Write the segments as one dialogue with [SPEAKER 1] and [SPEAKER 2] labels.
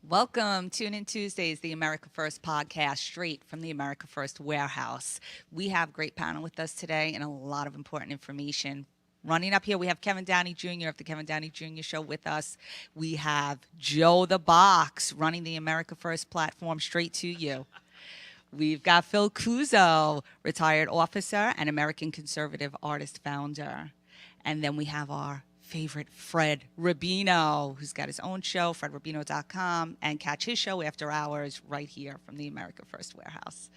[SPEAKER 1] Welcome. Tune in Tuesdays, the America First podcast, straight from the America First warehouse. We have a great panel with us today and a lot of important information. Running up here, we have Kevin Downey Jr. of the Kevin Downey Jr. Show with us. We have Joe the Box running the America First platform straight to you. We've got Phil Cuso, retired officer and American conservative artist founder. And then we have our favorite Fred Rubino, who's got his own show, fredrubino.com, and catch his show after hours right here from the America First warehouse.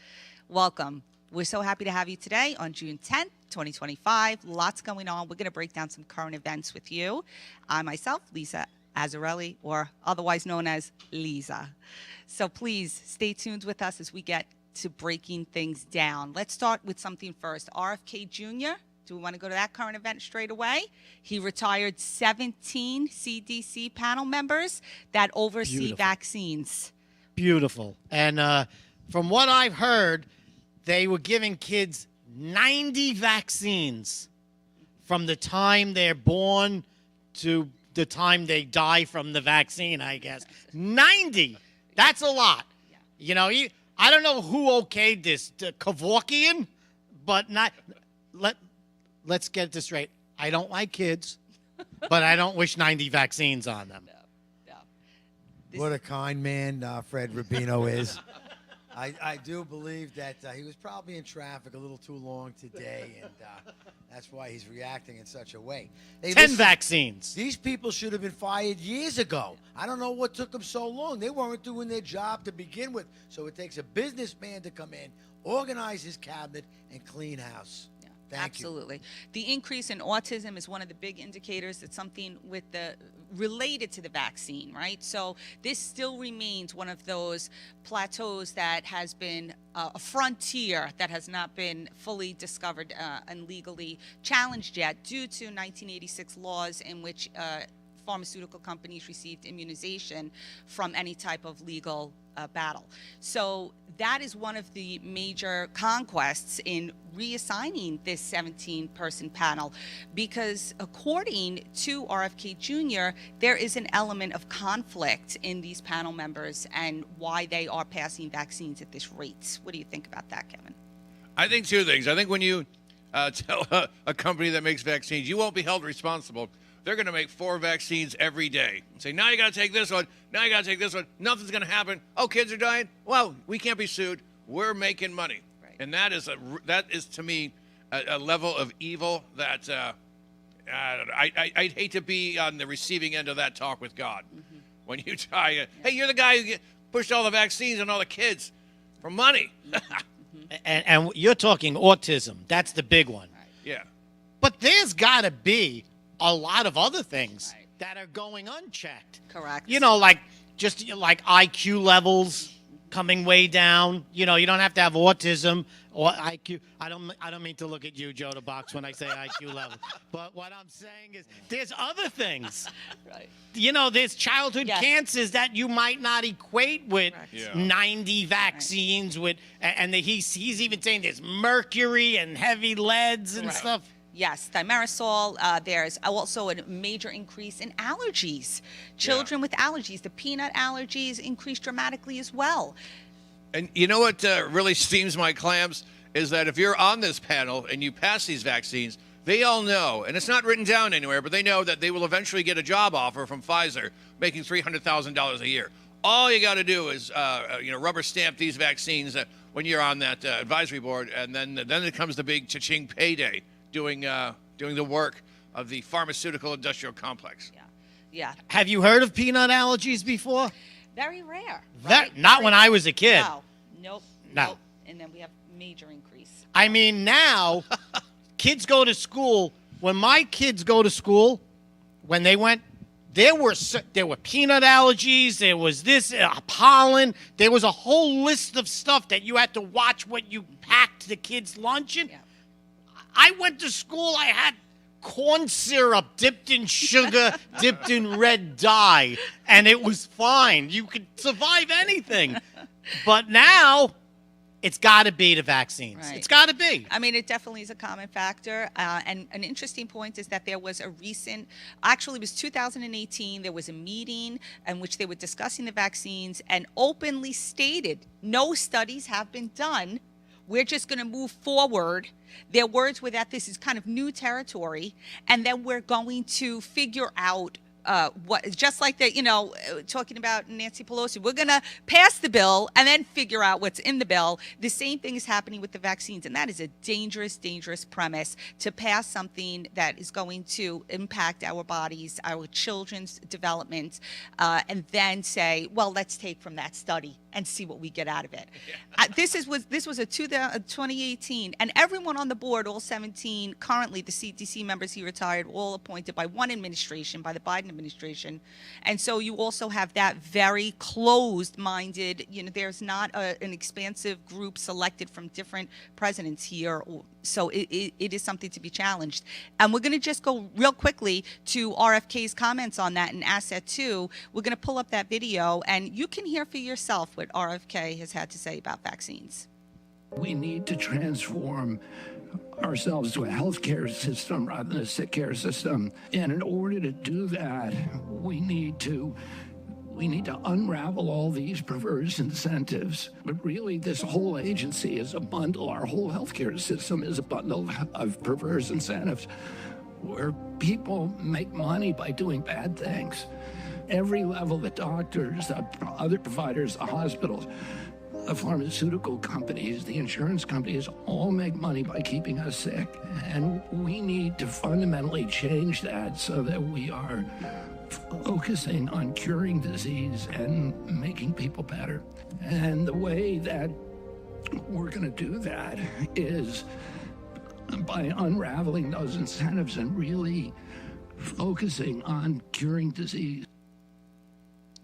[SPEAKER 1] Welcome. We're so happy to have you today on June 10th, 2025. Lots going on. We're going to break down some current events with you. I myself, Lisa Azzarelli, or otherwise known as Lisa. So please stay tuned with us as we get to breaking things down. Let's start with something first. RFK Jr., do we want to go to that current event straight away? He retired 17 CDC panel members that oversee vaccines.
[SPEAKER 2] Beautiful. And from what I've heard, they were giving kids 90 vaccines from the time they're born to the time they die from the vaccine, I guess. 90! That's a lot. Yeah. You know, I don't know who okayed this, Kevorkian, but not... Let's get this straight. I don't like kids, but I don't wish 90 vaccines on them.
[SPEAKER 3] No. What a kind man Fred Rubino is. I do believe that he was probably in traffic a little too long today, and that's why he's reacting in such a way. Hey,
[SPEAKER 2] 10 vaccines.
[SPEAKER 3] These people should have been fired years ago. I don't know what took them so long. They weren't doing their job to begin with. So it takes a businessman to come in, organize his cabinet, and clean house.
[SPEAKER 1] Absolutely. The increase in autism is one of the big indicators that something with related to the vaccine, right? So this still remains one of those plateaus that has been a frontier that has not been fully discovered and legally challenged yet due to 1986 laws in which pharmaceutical companies received immunization from any type of legal battle. So that is one of the major conquests in reassigning this 17-person panel, because according to RFK Jr., there is an element of conflict in these panel members and why they are passing vaccines at this rate. What do you think about that, Kevin?
[SPEAKER 4] I think two things. I think when you tell a company that makes vaccines, you won't be held responsible. They're going to make 4 vaccines every day. Say, now you got to take this one. Now you got to take this one. Nothing's going to happen. Oh, kids are dying. Well, we can't be sued. We're making money. Right. And that is to me a level of evil that I'd hate to be on the receiving end of that talk with God. Mm-hmm. When you try, hey, you're the guy who pushed all the vaccines on all the kids for money.
[SPEAKER 2] Mm-hmm. and you're talking autism. That's the big one.
[SPEAKER 4] Right. Yeah.
[SPEAKER 2] But there's got to be a lot of other things that are going unchecked.
[SPEAKER 1] Correct.
[SPEAKER 2] You know, like just like IQ levels coming way down. You know, you don't have to have autism or IQ. I don't mean to look at you, Joe the Box, when I say IQ level. But what I'm saying is there's other things.
[SPEAKER 1] Right.
[SPEAKER 2] You know, there's childhood cancers that you might not equate with 90 vaccines with, and he's even saying there's mercury and heavy leads and stuff.
[SPEAKER 1] Yes, thimerosal. There's also a major increase in allergies. Children with allergies, the peanut allergies increased dramatically as well.
[SPEAKER 4] And you know what really steams my clams is that if you're on this panel and you pass these vaccines, they all know, and it's not written down anywhere, but they know that they will eventually get a job offer from Pfizer making $300,000 a year. All you got to do is rubber stamp these vaccines when you're on that advisory board, and then it comes the big cha-ching payday. Doing the work of the pharmaceutical industrial complex.
[SPEAKER 1] Yeah.
[SPEAKER 2] Have you heard of peanut allergies before?
[SPEAKER 1] Very rare.
[SPEAKER 2] Right? Not when I was a kid.
[SPEAKER 1] No. And then we have major increase.
[SPEAKER 2] I mean, now kids go to school. When my kids go to school, when they went, there were peanut allergies. There was this pollen. There was a whole list of stuff that you had to watch what you packed the kids' lunch in. Yeah. I went to school, I had corn syrup dipped in sugar, dipped in red dye, and it was fine. You could survive anything. But now it's got to be the vaccines.
[SPEAKER 1] Right.
[SPEAKER 2] It's got to be.
[SPEAKER 1] I mean, it definitely is a common factor. And an interesting point is that there was actually, it was 2018, there was a meeting in which they were discussing the vaccines and openly stated no studies have been done. We're just going to move forward. Their words were that this is kind of new territory, and then we're going to figure out what, just like that, talking about Nancy Pelosi, we're going to pass the bill and then figure out what's in the bill. The same thing is happening with the vaccines, and that is a dangerous, dangerous premise to pass something that is going to impact our bodies, our children's development, and then say, well, let's take from that study and see what we get out of it. This was a 2018, and everyone on the board, all 17, currently the CDC members he retired, all appointed by one administration, by the Biden administration. And so you also have that very closed-minded, there's not an expansive group selected from different presidents here. So it is something to be challenged. And we're going to just go real quickly to RFK's comments on that in Asset 2. We're going to pull up that video, and you can hear for yourself what RFK has had to say about vaccines.
[SPEAKER 5] We need to transform ourselves to a healthcare system rather than a sick care system. And in order to do that, we need to unravel all these perverse incentives. But really, this whole agency is a bundle. Our whole healthcare system is a bundle of perverse incentives where people make money by doing bad things. Every level, the doctors, the other providers, the hospitals, the pharmaceutical companies, the insurance companies all make money by keeping us sick. And we need to fundamentally change that so that we are focusing on curing disease and making people better. And the way that we're going to do that is by unraveling those incentives and really focusing on curing disease.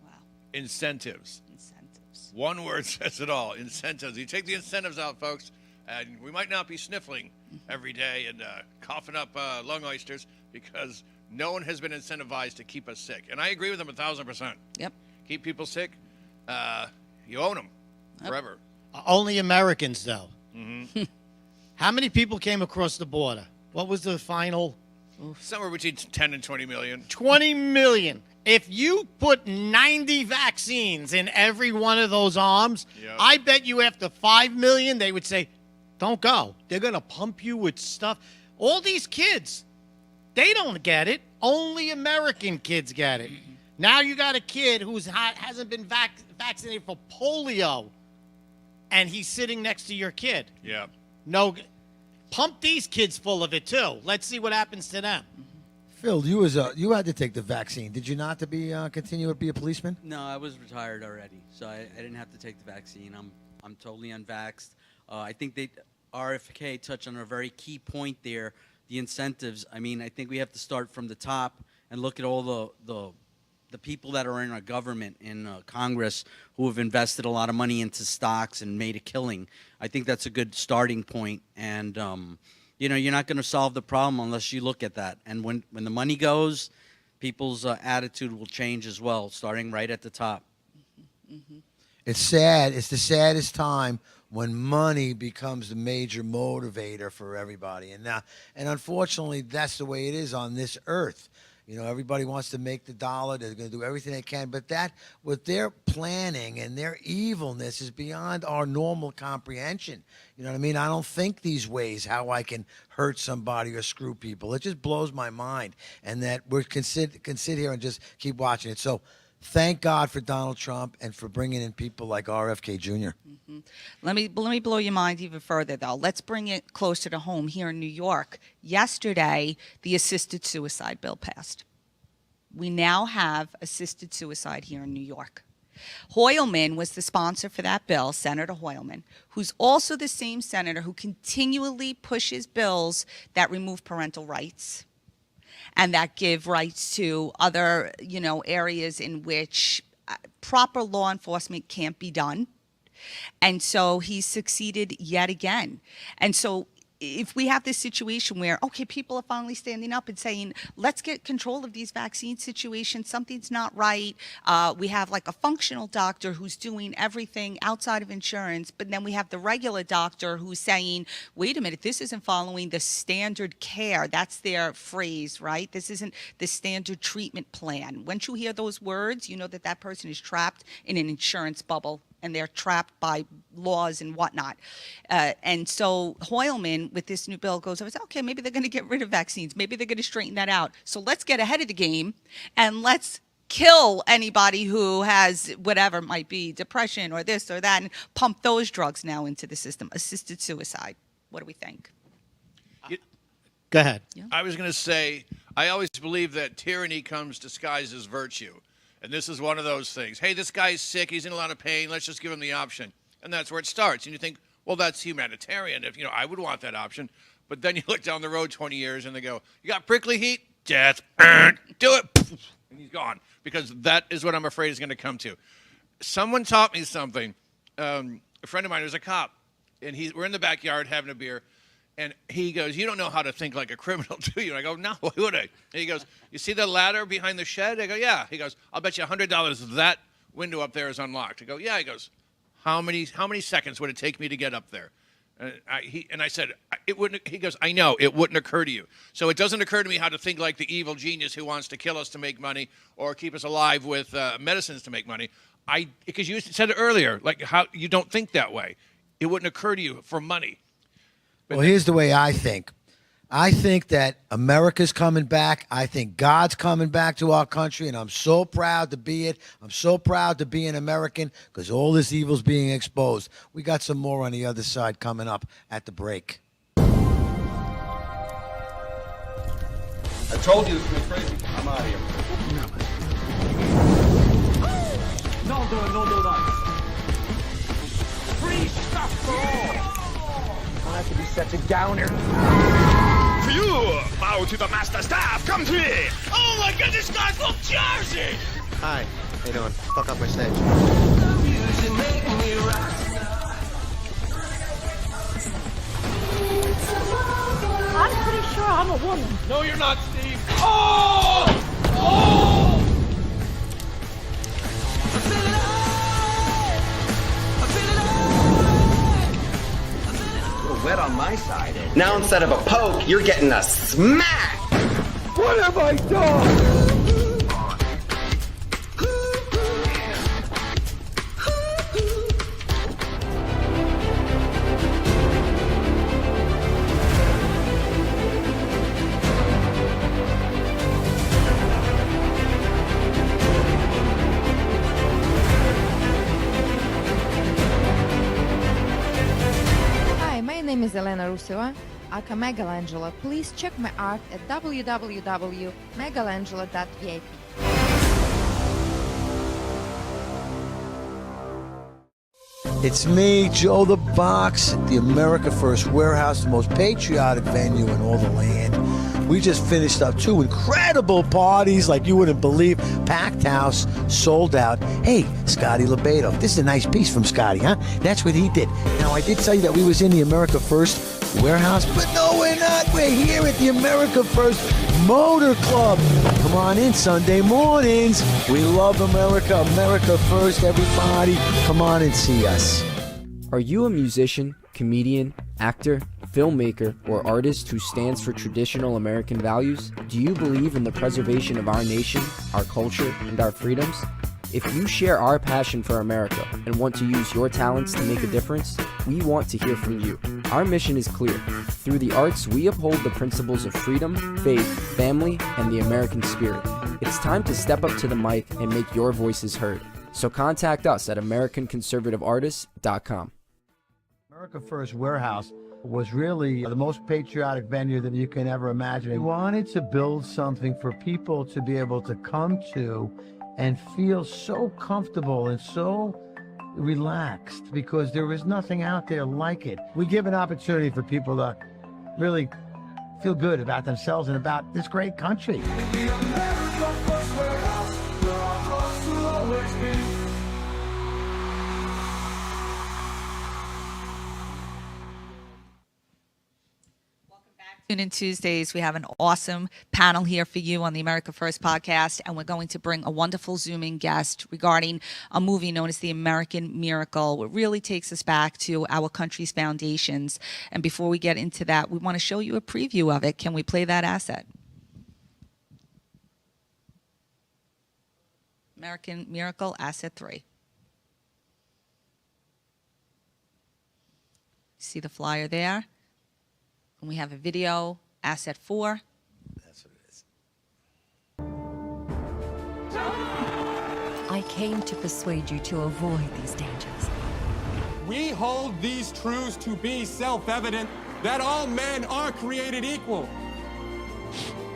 [SPEAKER 1] Wow.
[SPEAKER 4] Incentives.
[SPEAKER 1] Incentives.
[SPEAKER 4] One word says it all. Incentives. You take the incentives out, folks, and we might not be sniffling every day and coughing up lung oysters because no one has been incentivized to keep us sick. And I agree with them 1,000%.
[SPEAKER 1] Yep.
[SPEAKER 4] Keep people sick. You own them forever.
[SPEAKER 2] Only Americans, though. How many people came across the border? What was the final?
[SPEAKER 4] Somewhere between 10 and 20 million.
[SPEAKER 2] 20 million. If you put 90 vaccines in every one of those arms,
[SPEAKER 4] Yep.
[SPEAKER 2] I bet you after 5 million, they would say, don't go. They're going to pump you with stuff. All these kids, they don't get it. Only American kids get it. Now you got a kid who hasn't been vaccinated for polio, and he's sitting next to your kid.
[SPEAKER 4] Yeah.
[SPEAKER 2] No, pump these kids full of it, too. Let's see what happens to them.
[SPEAKER 3] Phil, you had to take the vaccine. Did you not to be continue to be a policeman?
[SPEAKER 6] No, I was retired already, so I didn't have to take the vaccine. I'm totally unvaxxed. I think RFK touched on a very key point there, the incentives. I mean, I think we have to start from the top and look at all the people that are in our government, in Congress, who have invested a lot of money into stocks and made a killing. I think that's a good starting point. And, you're not going to solve the problem unless you look at that. And when the money goes, people's attitude will change as well, starting right at the top.
[SPEAKER 3] It's sad. It's the saddest time when money becomes the major motivator for everybody. And unfortunately, that's the way it is on this earth. Everybody wants to make the dollar. They're going to do everything they can. But what they're planning and their evilness is beyond our normal comprehension. You know what I mean? I don't think these ways how I can hurt somebody or screw people. It just blows my mind. And that we can sit here and just keep watching it. So thank God for Donald Trump and for bringing in people like RFK Jr.
[SPEAKER 1] Let me blow your mind even further, though. Let's bring it closer to home here in New York. Yesterday, the assisted suicide bill passed. We now have assisted suicide here in New York. Hoylman was the sponsor for that bill, Senator Hoylman, who's also the same senator who continually pushes bills that remove parental rights and that give rights to other, areas in which proper law enforcement can't be done. And so he succeeded yet again. And so if we have this situation where, okay, people are finally standing up and saying, let's get control of these vaccine situations, something's not right. We have like a functional doctor who's doing everything outside of insurance, but then we have the regular doctor who's saying, wait a minute, this isn't following the standard care. That's their phrase, right? This isn't the standard treatment plan. Once you hear those words, you know that that person is trapped in an insurance bubble, and they're trapped by laws and whatnot. And so Hoylman, with this new bill, goes, okay, maybe they're going to get rid of vaccines. Maybe they're going to straighten that out. So let's get ahead of the game, and let's kill anybody who has whatever it might be, depression or this or that, and pump those drugs now into the system. Assisted suicide. What do we think?
[SPEAKER 2] Go ahead.
[SPEAKER 4] I was going to say, I always believe that tyranny comes disguised as virtue. And this is one of those things. Hey, this guy's sick. He's in a lot of pain. Let's just give him the option. And that's where it starts. And you think, well, that's humanitarian. If I would want that option. But then you look down the road 20 years and they go, you got prickly heat? Death. Do it. And he's gone. Because that is what I'm afraid is going to come to. Someone taught me something. A friend of mine was a cop. And we're in the backyard having a beer. And he goes, you don't know how to think like a criminal, do you? And I go, no, why would I? And he goes, you see the ladder behind the shed? I go, yeah. He goes, I'll bet you $100 that window up there is unlocked. I go, yeah. He goes, how many seconds would it take me to get up there? And I said, it wouldn't. He goes, I know, it wouldn't occur to you. So it doesn't occur to me how to think like the evil genius who wants to kill us to make money or keep us alive with medicines to make money. Because you said it earlier, like how you don't think that way. It wouldn't occur to you for money.
[SPEAKER 3] Well, here's the way I think. I think that America's coming back. I think God's coming back to our country, and I'm so proud to be it. I'm so proud to be an American because all this evil's being exposed. We got some more on the other side coming up at the break.
[SPEAKER 7] I told you this was crazy. I'm out of here. No lights. Free stuff for all. I have to be such a downer.
[SPEAKER 8] For you, bow to the master staff. Come to me. Oh my God, this guy's from Jersey.
[SPEAKER 9] Hi, how you doing? Fuck up my stage.
[SPEAKER 10] I'm pretty sure I'm a woman.
[SPEAKER 8] No, you're not, Steve. Oh!
[SPEAKER 7] Wet on my side. Now instead of a poke, you're getting a smack. What have I done?
[SPEAKER 10] My name is Elena Ruseva, aka Megalangela. Please check my art at www.megalangela.vip.
[SPEAKER 3] It's me, Joe the Box, at the America First Warehouse, the most patriotic venue in all the land. We just finished up 2 incredible parties like you wouldn't believe. Packed house, sold out. Hey, Scotty Lebedo. This is a nice piece from Scotty, huh? That's what he did. Now, I did tell you that we was in the America First Warehouse, but no, we're not. We're here at the America First Motor Club. Come on in Sunday mornings. We love America. America First, everybody. Come on and see us.
[SPEAKER 11] Are you a musician, comedian, actor, filmmaker, or artist who stands for traditional American values? Do you believe in the preservation of our nation, our culture, and our freedoms? If you share our passion for America and want to use your talents to make a difference, we want to hear from you. Our mission is clear. Through the arts, we uphold the principles of freedom, faith, family, and the American spirit. It's time to step up to the mic and make your voices heard. So contact us at AmericanConservativeArtists.com.
[SPEAKER 3] America First Warehouse was really the most patriotic venue that you can ever imagine. We wanted to build something for people to be able to come to and feel so comfortable and so relaxed because there is nothing out there like it. We give an opportunity for people to really feel good about themselves and about this great country.
[SPEAKER 1] Tune in Tuesdays. We have an awesome panel here for you on the America First podcast, and we're going to bring a wonderful Zoom-in guest regarding a movie known as The American Miracle. It really takes us back to our country's foundations. And before we get into that, we want to show you a preview of it. Can we play that asset? American Miracle, Asset 3. See the flyer there? And we have a video, Asset 4.
[SPEAKER 3] That's what it is.
[SPEAKER 12] I came to persuade you to avoid these dangers.
[SPEAKER 13] We hold these truths to be self-evident, that all men are created equal.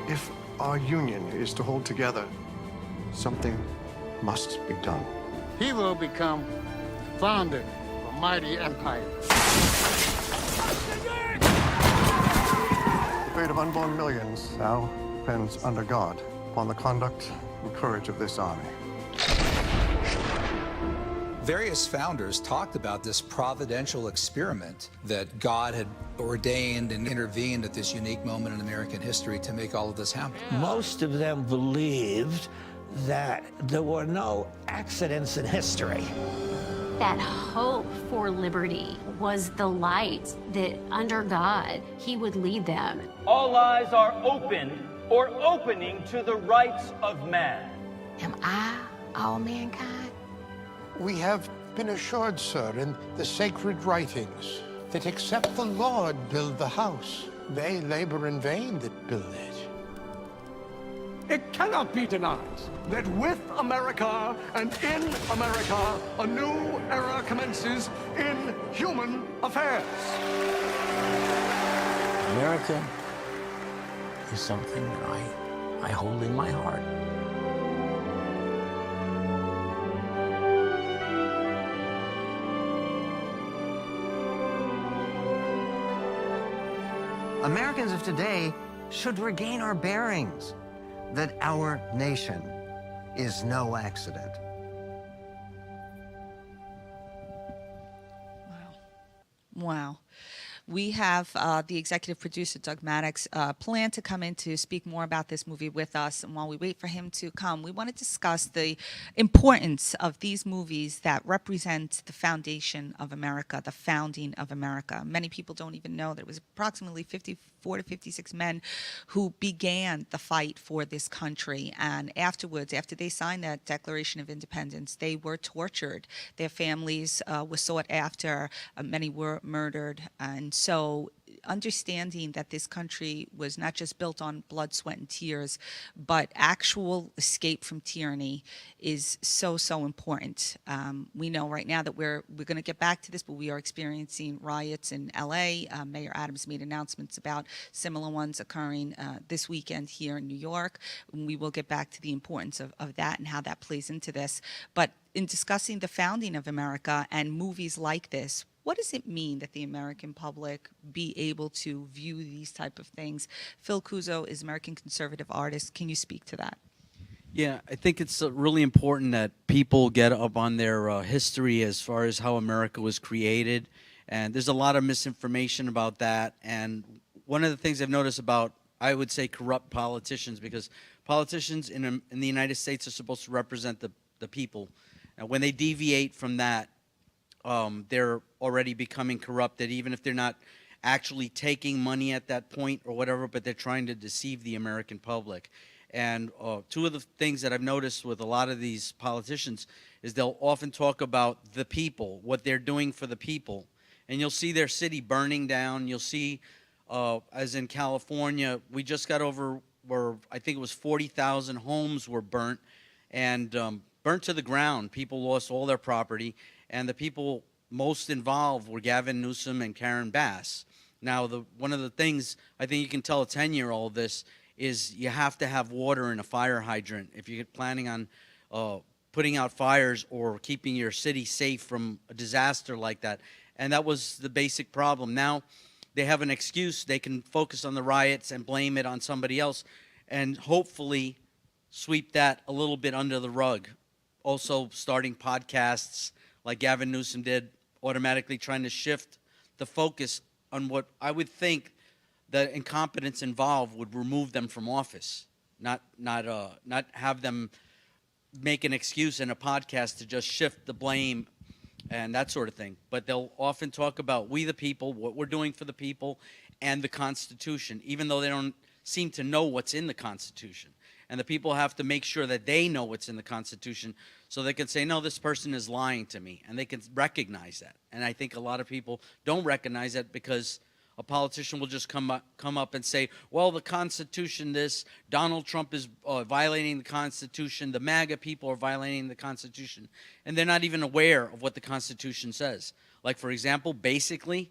[SPEAKER 14] If our union is to hold together, something must be done.
[SPEAKER 15] He will become founder of a mighty empire.
[SPEAKER 14] The fate of unborn millions now depends under God upon the conduct and courage of this army.
[SPEAKER 16] Various founders talked about this providential experiment that God had ordained and intervened at this unique moment in American history to make all of this happen.
[SPEAKER 17] Most of them believed that there were no accidents in history.
[SPEAKER 18] That hope for liberty was the light that under God, he would lead them.
[SPEAKER 19] All eyes are open or opening to the rights of man.
[SPEAKER 18] Am I all mankind?
[SPEAKER 15] We have been assured, sir, in the sacred writings, that except the Lord build the house, they labor in vain that build it.
[SPEAKER 13] It cannot be denied that with America and in America, a new era commences in human affairs.
[SPEAKER 17] America is something that I hold in my heart.
[SPEAKER 20] Americans of today should regain our bearings, that our nation is no accident.
[SPEAKER 1] Wow. We have the executive producer, Doug Maddox, plan to come in to speak more about this movie with us. And while we wait for him to come, we want to discuss the importance of these movies that represent the foundation of America, the founding of America. Many people don't even know that it was approximately 54 to 56 men who began the fight for this country. And afterwards, after they signed that Declaration of Independence, they were tortured. Their families were sought after. Many were murdered. And so understanding that this country was not just built on blood, sweat, and tears, but actual escape from tyranny is so, so important. We know right now that we're going to get back to this, but we are experiencing riots in L.A. Mayor Adams made announcements about similar ones occurring this weekend here in New York. And we will get back to the importance of that and how that plays into this. But in discussing the founding of America and movies like this, what does it mean that the American public be able to view these type of things? Phil Cuso is American conservative artist. Can you speak to that?
[SPEAKER 6] Yeah, I think it's really important that people get up on their history as far as how America was created. And there's a lot of misinformation about that. And one of the things I've noticed about, I would say, corrupt politicians, because politicians in the United States are supposed to represent the people. And when they deviate from that, they're already becoming corrupted, even if they're not actually taking money at that point or whatever, but they're trying to deceive the American public. And two of the things that I've noticed with a lot of these politicians is they'll often talk about the people, what they're doing for the people. And you'll see their city burning down. You'll see, as in California, we just got over where I think it was 40,000 homes were burnt and burnt to the ground. People lost all their property. And the people most involved were Gavin Newsom and Karen Bass. Now, one of the things I think you can tell a 10-year-old this is you have to have water in a fire hydrant if you're planning on putting out fires or keeping your city safe from a disaster like that. And that was the basic problem. Now they have an excuse. They can focus on the riots and blame it on somebody else and hopefully sweep that a little bit under the rug. Also starting podcasts like Gavin Newsom did, automatically trying to shift the focus on what I would think the incompetence involved would remove them from office, not have them make an excuse in a podcast to just shift the blame and that sort of thing. But they'll often talk about we the people, what we're doing for the people, and the Constitution, even though they don't seem to know what's in the Constitution. And the people have to make sure that they know what's in the Constitution so they can say, no, this person is lying to me, and they can recognize that. And I think a lot of people don't recognize that because a politician will just come up and say, well, the Constitution, this, Donald Trump is violating the Constitution, the MAGA people are violating the Constitution, and they're not even aware of what the Constitution says. Like, for example, basically,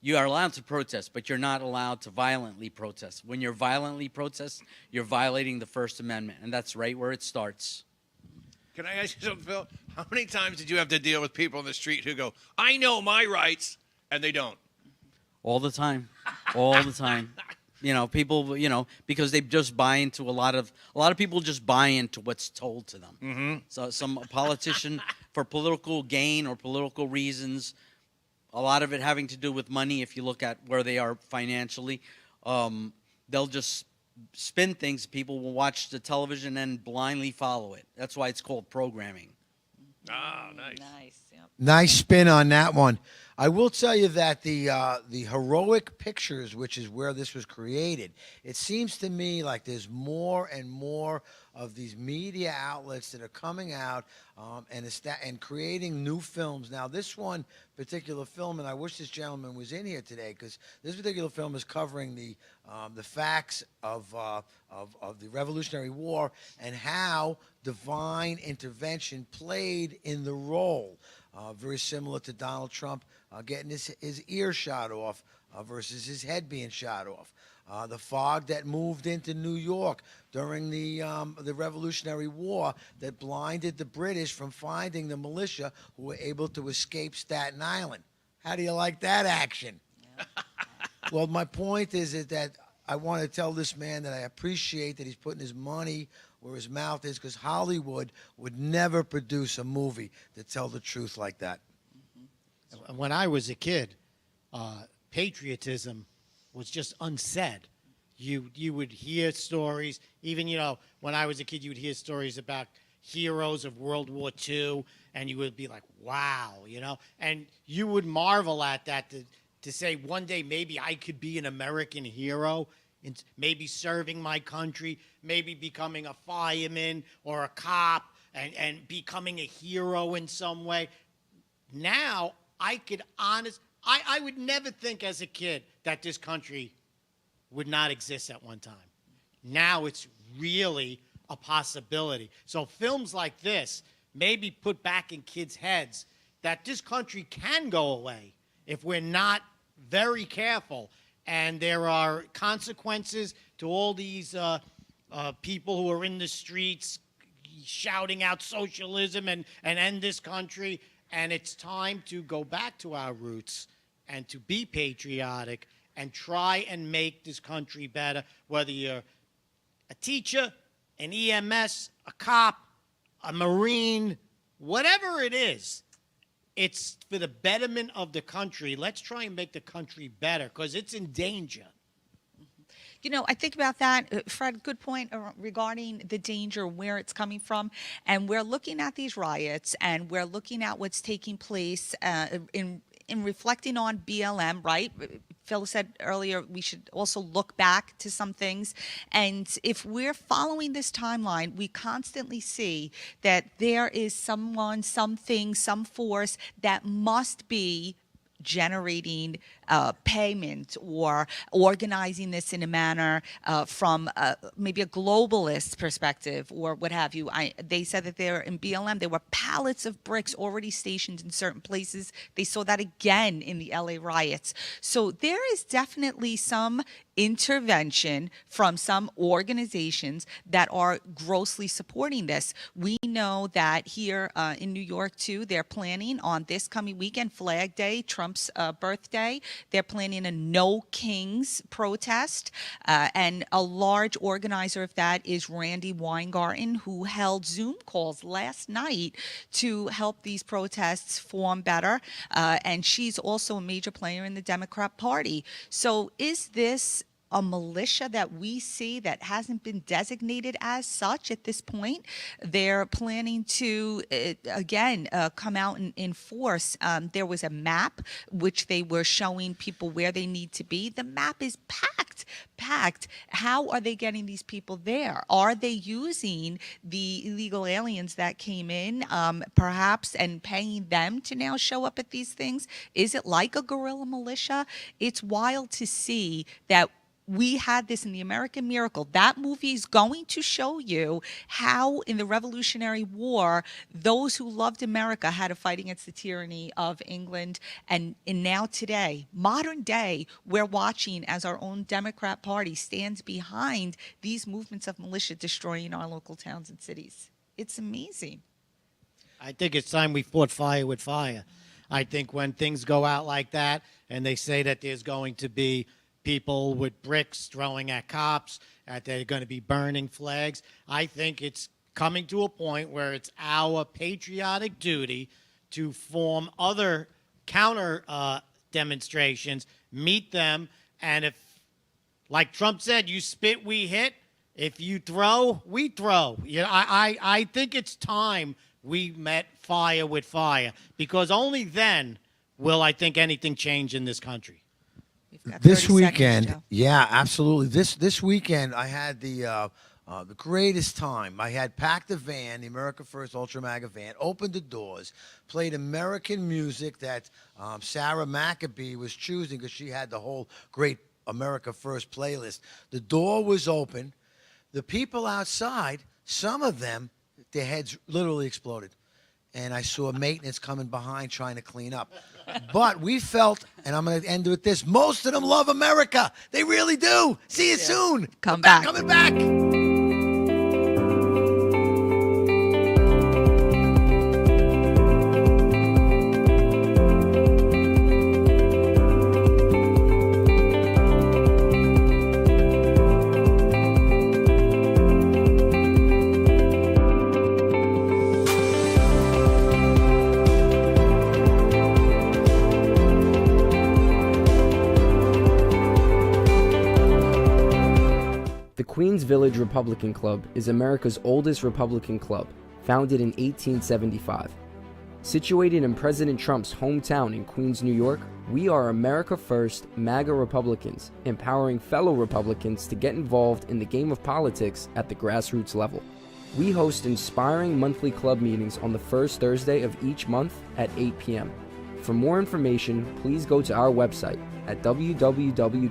[SPEAKER 6] you are allowed to protest, but you're not allowed to violently protest. When you're violently protest, you're violating the First Amendment, and that's right where it starts.
[SPEAKER 4] Can I ask you something, Phil? How many times did you have to deal with people in the street who go, I know my rights, and they don't?
[SPEAKER 6] All the time. All the time. You know, people, you know, because they just buy into a lot of people just buy into what's told to them.
[SPEAKER 4] Mm-hmm.
[SPEAKER 6] So some politician, for political gain or political reasons, a lot of it having to do with money, if you look at where they are financially, they'll just spin things. People will watch the television and blindly follow it. That's why it's called programming.
[SPEAKER 4] Ah, nice.
[SPEAKER 3] Nice spin on that one. I will tell you that the Heroic Pictures, which is where this was created, it seems to me like there's more and more of these media outlets that are coming out and creating new films. Now, this one particular film, and I wish this gentleman was in here today, because this particular film is covering the facts of the Revolutionary War and how divine intervention played in the role. Very similar to Donald Trump getting his ear shot off versus his head being shot off. The fog that moved into New York during the Revolutionary War that blinded the British from finding the militia who were able to escape Staten Island. How do you like that action? Yeah. Well, my point is that I want to tell this man that I appreciate that he's putting his money where his mouth is, because Hollywood would never produce a movie to tell the truth like that.
[SPEAKER 2] When I was a kid, patriotism was just unsaid. You would hear stories, even, you know, when I was a kid, you would hear stories about heroes of World War II, and you would be like, wow, you know, and you would marvel at that to say one day maybe I could be an American hero, and maybe serving my country, maybe becoming a fireman or a cop and becoming a hero in some way. Now, I would never think as a kid that this country would not exist at one time. Now it's really a possibility. So films like this maybe put back in kids' heads that this country can go away if we're not very careful. And there are consequences to all these people who are in the streets shouting out socialism and end this country. And it's time to go back to our roots and to be patriotic and try and make this country better, whether you're a teacher, an EMS, a cop, a Marine, whatever it is. It's for the betterment of the country. Let's try and make the country better because it's in danger.
[SPEAKER 1] You know, I think about that, Fred, good point regarding the danger, where it's coming from. And we're looking at these riots and we're looking at what's taking place in reflecting on BLM, right? Phil said earlier we should also look back to some things. And if we're following this timeline, we constantly see that there is someone, something, some force that must be generating payment or organizing this in a manner from maybe a globalist perspective or what have you. They said that there in BLM, there were pallets of bricks already stationed in certain places. They saw that again in the LA riots. So there is definitely some intervention from some organizations that are grossly supporting this. We know that here in New York, too, they're planning on this coming weekend, Flag Day, Trump's birthday. They're planning a No Kings protest, and a large organizer of that is Randi Weingarten, who held Zoom calls last night to help these protests form better, and she's also a major player in the Democrat Party. So is this a militia that we see that hasn't been designated as such at this point. They're planning to, again, come out and enforce. There was a map which they were showing people where they need to be. The map is packed. How are they getting these people there? Are they using the illegal aliens that came in, perhaps, and paying them to now show up at these things? Is it like a guerrilla militia? It's wild to see that we had this in the American Miracle. That movie is going to show you how in the Revolutionary War, those who loved America had to fight against the tyranny of England. And now today, modern day, we're watching as our own Democrat Party stands behind these movements of militia destroying our local towns and cities. It's amazing.
[SPEAKER 2] I think it's time we fought fire with fire. I think when things go out like that and they say that there's going to be people with bricks throwing at cops, that they're going to be burning flags, I think it's coming to a point where it's our patriotic duty to form other counter demonstrations, meet them, and if, like Trump said, you spit, we hit. If you throw, we throw. I think it's time we met fire with fire, because only then will, I think, anything change in this country.
[SPEAKER 3] This weekend, yeah, absolutely. This weekend, I had the greatest time. I had packed the van, the America First Ultra Maga van, opened the doors, played American music that Sarah McAbee was choosing because she had the whole great America First playlist. The door was open. The people outside, some of them, their heads literally exploded. And I saw maintenance coming behind trying to clean up. But we felt, and I'm going to end with this, most of them love America. They really do. See you soon.
[SPEAKER 1] Come back.
[SPEAKER 3] Coming back.
[SPEAKER 11] The Queens Village Republican Club is America's oldest Republican club, founded in 1875. Situated in President Trump's hometown in Queens, New York, we are America First MAGA Republicans, empowering fellow Republicans to get involved in the game of politics at the grassroots level. We host inspiring monthly club meetings on the first Thursday of each month at 8 p.m. For more information, please go to our website at www.qvgop.org.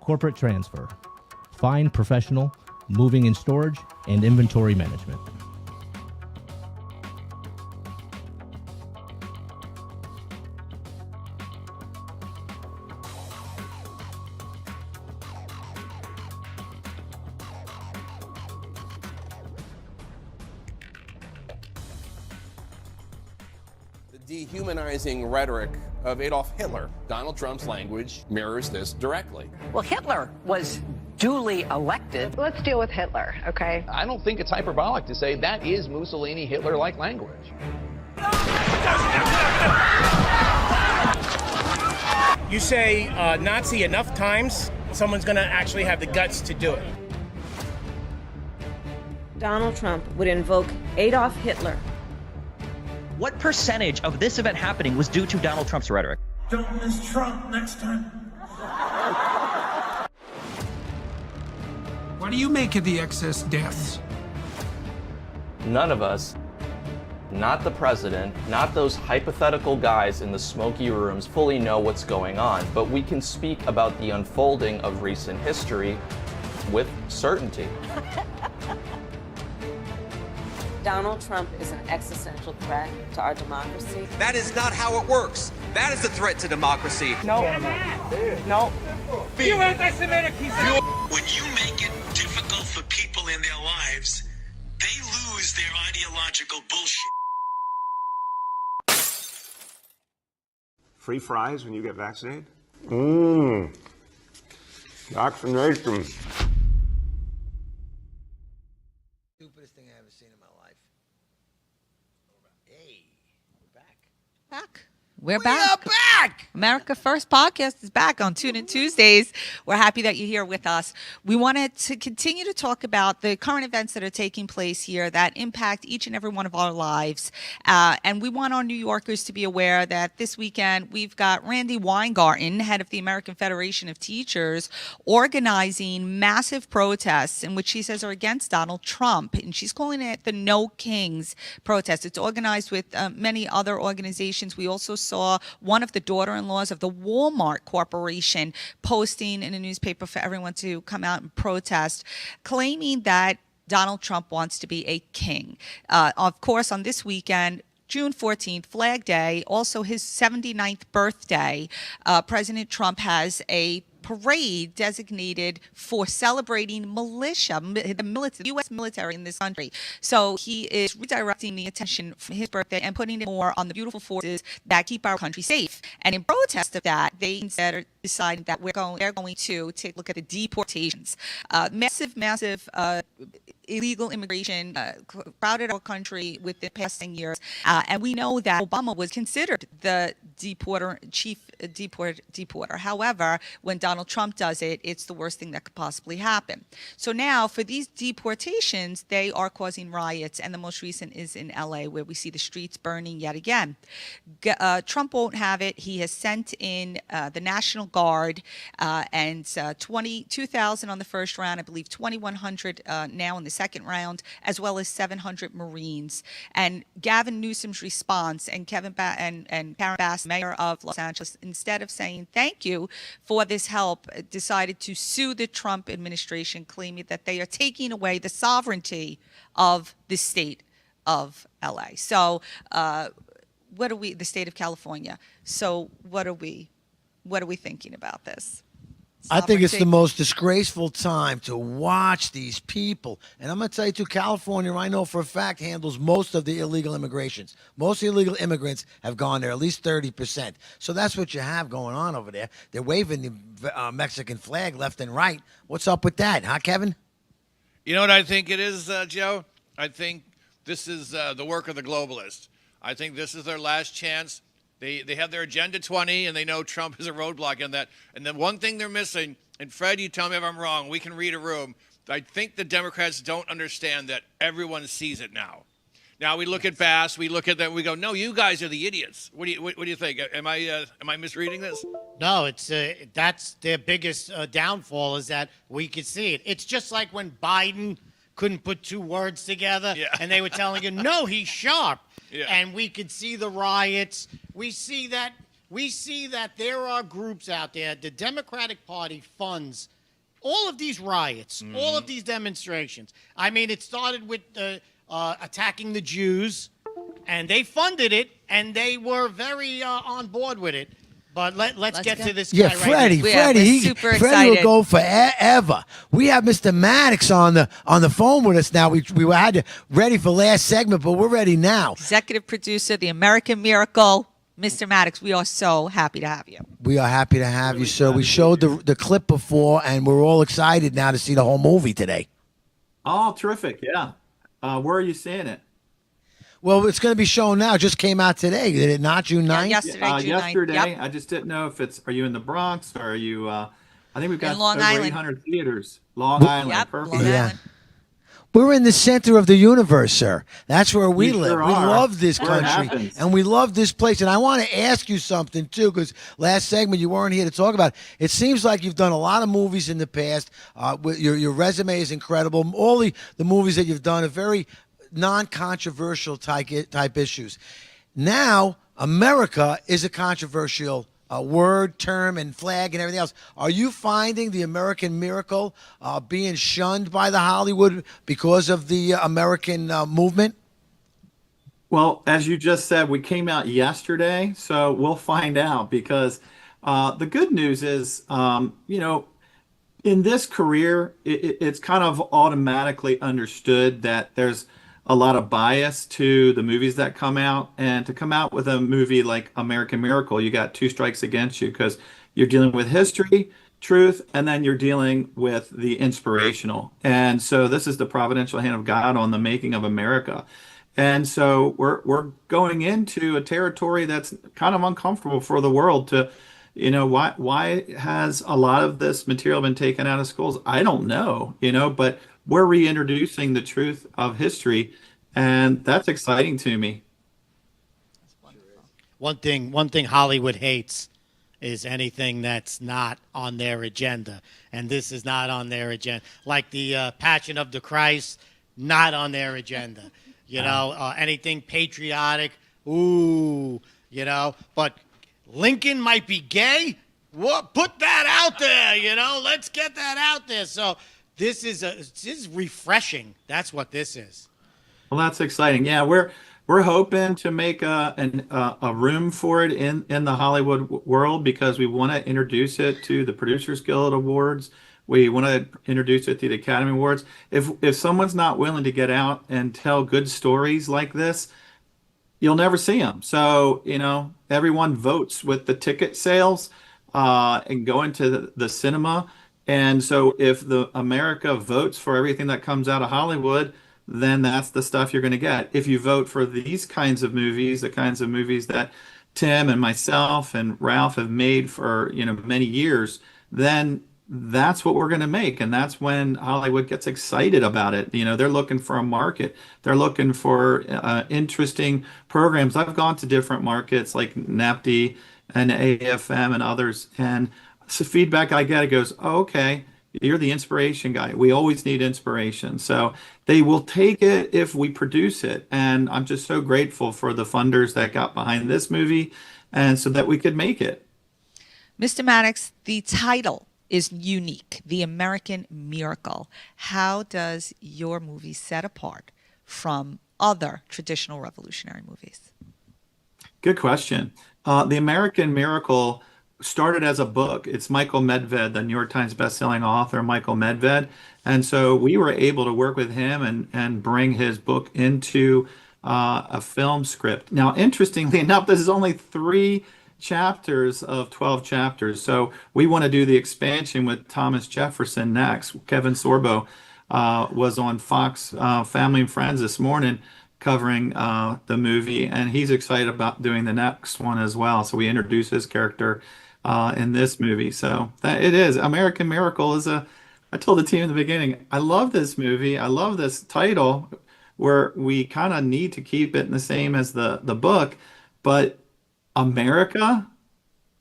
[SPEAKER 21] Corporate transfer. Fine professional, moving and storage, and inventory management.
[SPEAKER 22] Dehumanizing rhetoric of Adolf Hitler. Donald Trump's language mirrors this directly.
[SPEAKER 23] Well, Hitler was duly elected. Let's deal with Hitler, okay?
[SPEAKER 22] I don't think it's hyperbolic to say that is Mussolini Hitler-like language.
[SPEAKER 24] You say Nazi enough times, someone's going to actually have the guts to do it.
[SPEAKER 25] Donald Trump would invoke Adolf Hitler.
[SPEAKER 26] What percentage of this event happening was due to Donald Trump's rhetoric?
[SPEAKER 27] Don't miss Trump next time.
[SPEAKER 28] What do you make of the excess deaths?
[SPEAKER 29] None of us, not the president, not those hypothetical guys in the smoky rooms fully know what's going on, but we can speak about the unfolding of recent history with certainty.
[SPEAKER 25] Donald Trump is an existential threat to our democracy.
[SPEAKER 30] That is not how it works. That is a threat to democracy.
[SPEAKER 25] No. No.
[SPEAKER 27] You anti-Semitic piece of...
[SPEAKER 31] When you make it difficult for people in their lives, they lose their ideological bullshit.
[SPEAKER 8] Free fries when you get vaccinated? Vaccination.
[SPEAKER 3] Stupidest thing I ever seen in my life.
[SPEAKER 1] We're back. America First Podcast is back on Tune In Tuesdays. We're happy that you're here with us. We wanted to continue to talk about the current events that are taking place here that impact each and every one of our lives. And we want our New Yorkers to be aware that this weekend we've got Randy Weingarten, head of the American Federation of Teachers, organizing massive protests in which she says are against Donald Trump. And she's calling it the No Kings protest. It's organized with many other organizations. We also saw one of the daughter-in-laws of the Walmart Corporation posting in a newspaper for everyone to come out and protest, claiming that Donald Trump wants to be a king. Of course, on this weekend, June 14th, Flag Day, also his 79th birthday, President Trump has a parade designated for celebrating militia, the U.S. military in this country. So he is redirecting the attention from his birthday and putting it more on the beautiful forces that keep our country safe. And in protest of that, they instead are deciding that they're going to take a look at the deportations. Massive illegal immigration crowded our country within the past 10 years. And we know that Obama was considered the chief deporter. However, when Donald Trump does it, it's the worst thing that could possibly happen. So now for these deportations, they are causing riots. And the most recent is in LA, where we see the streets burning yet again. Trump won't have it. He has sent in the National Guard and 22,000 on the first round, I believe 2,100 now in the second round, as well as 700 Marines. And Gavin Newsom's response, and Karen Bass, mayor of Los Angeles, instead of saying thank you for this help, decided to sue the Trump administration, claiming that they are taking away the sovereignty of the state of LA. So the state of California. So what are we thinking about this?
[SPEAKER 3] I think it's the most disgraceful time to watch these people. And I'm going to tell you, too, California, I know for a fact, handles most of the illegal immigrations. Most illegal immigrants have gone there, at least 30%. So that's what you have going on over there. They're waving the Mexican flag left and right. What's up with that, huh, Kevin?
[SPEAKER 4] You know what I think it is, Joe? I think this is the work of the globalists. I think this is their last chance. They have their Agenda 20, and they know Trump is a roadblock in that. And the one thing they're missing, and Fred, you tell me if I'm wrong, we can read a room. I think the Democrats don't understand that everyone sees it now. Now we look at Bass, we look at that, we go, no, you guys are the idiots. What do you think? Am I misreading this?
[SPEAKER 2] No, it's that's their biggest downfall, is that we could see it. It's just like when Biden couldn't put two words together, and they were telling him, no, he's sharp. Yeah. And we could see the riots. We see that there are groups out there. The Democratic Party funds all of these riots, all of these demonstrations. I mean, it started with attacking the Jews, and they funded it, and they were very on board with it. But let's get to this guy right
[SPEAKER 3] Freddie,
[SPEAKER 2] here.
[SPEAKER 3] Freddie will go forever. We have Mr. Maddox on the phone with us now. We had you ready for last segment, but we're ready now.
[SPEAKER 1] Executive producer, The American Miracle, Mr. Maddox. We are so happy to have you.
[SPEAKER 3] We are happy to have you, sir. We showed the clip before, and we're all excited now to see the whole movie today.
[SPEAKER 5] Oh, terrific! Yeah, where are you seeing it?
[SPEAKER 3] Well, it's going to be shown now. It just came out today, did it not? June 9th?
[SPEAKER 1] Yesterday, June 9th.
[SPEAKER 5] Yesterday.
[SPEAKER 1] Yep.
[SPEAKER 5] I just didn't know if are you in the Bronx, or are you, I think we've got
[SPEAKER 1] in Long
[SPEAKER 5] over
[SPEAKER 1] Island.
[SPEAKER 5] 800 theaters. Long Island,
[SPEAKER 1] Yep,
[SPEAKER 5] perfect.
[SPEAKER 1] Long Island.
[SPEAKER 3] We're in the center of the universe, sir. That's where we live.
[SPEAKER 5] Sure
[SPEAKER 3] We
[SPEAKER 5] are.
[SPEAKER 3] love this
[SPEAKER 5] Where it
[SPEAKER 3] country,
[SPEAKER 5] happens.
[SPEAKER 3] and we love this place. And I want to ask you something, too, because last segment you weren't here to talk about it. It seems like you've done a lot of movies in the past. Your resume is incredible. All the movies that you've done are very non-controversial type issues. Now, America is a controversial word, term, and flag, and everything else. Are you finding the American Miracle being shunned by the Hollywood because of the American movement?
[SPEAKER 5] Well, as you just said, we came out yesterday, so we'll find out, because the good news is, in this career, it's kind of automatically understood that there's a lot of bias to the movies that come out, and to come out with a movie like American Miracle, you got two strikes against you, because you're dealing with history, truth, and then you're dealing with the inspirational. And so this is the providential hand of God on the making of America. And so we're going into a territory that's kind of uncomfortable for the world to, why has a lot of this material been taken out of schools? I don't know, but we're reintroducing the truth of history, and that's exciting to me.
[SPEAKER 2] One thing Hollywood hates is anything that's not on their agenda, and this is not on their agenda. Like the Passion of the Christ, not on their agenda. Anything patriotic, but Lincoln might be gay. What? Put that out there, Let's get that out there. So this is refreshing. That's what this is.
[SPEAKER 5] Well, that's exciting. Yeah, we're hoping to make a room for it in the Hollywood world, because we want to introduce it to the Producers Guild Awards. We want to introduce it to the Academy Awards. If someone's not willing to get out and tell good stories like this, you'll never see them. So, everyone votes with the ticket sales and going to the cinema. And so if the America votes for everything that comes out of Hollywood, then that's the stuff you're going to get. If you vote for these kinds of movies, the kinds of movies that Tim and myself and Ralph have made for, many years, then that's what we're going to make. And that's when Hollywood gets excited about it. They're looking for a market. They're looking for interesting programs. I've gone to different markets like NAPD and AFM and others, and the feedback I get, it goes, oh, okay, you're the inspiration guy. We always need inspiration. So they will take it if we produce it. And I'm just so grateful for the funders that got behind this movie, and so that we could make it.
[SPEAKER 1] Mr. Maddox, the title is unique, The American Miracle. How does your movie set apart from other traditional revolutionary movies?
[SPEAKER 5] Good question. The American Miracle started as a book. It's Michael Medved, the New York Times bestselling author, Michael Medved. And so we were able to work with him and bring his book into a film script. Now, interestingly enough, this is only 3 chapters of 12 chapters. So we want to do the expansion with Thomas Jefferson next. Kevin Sorbo was on Fox Family and Friends this morning covering the movie, and he's excited about doing the next one as well. So we introduce his character in this movie. So it is American Miracle I told the team in the beginning, I love this movie. I love this title, where we kind of need to keep it the same as the book, but America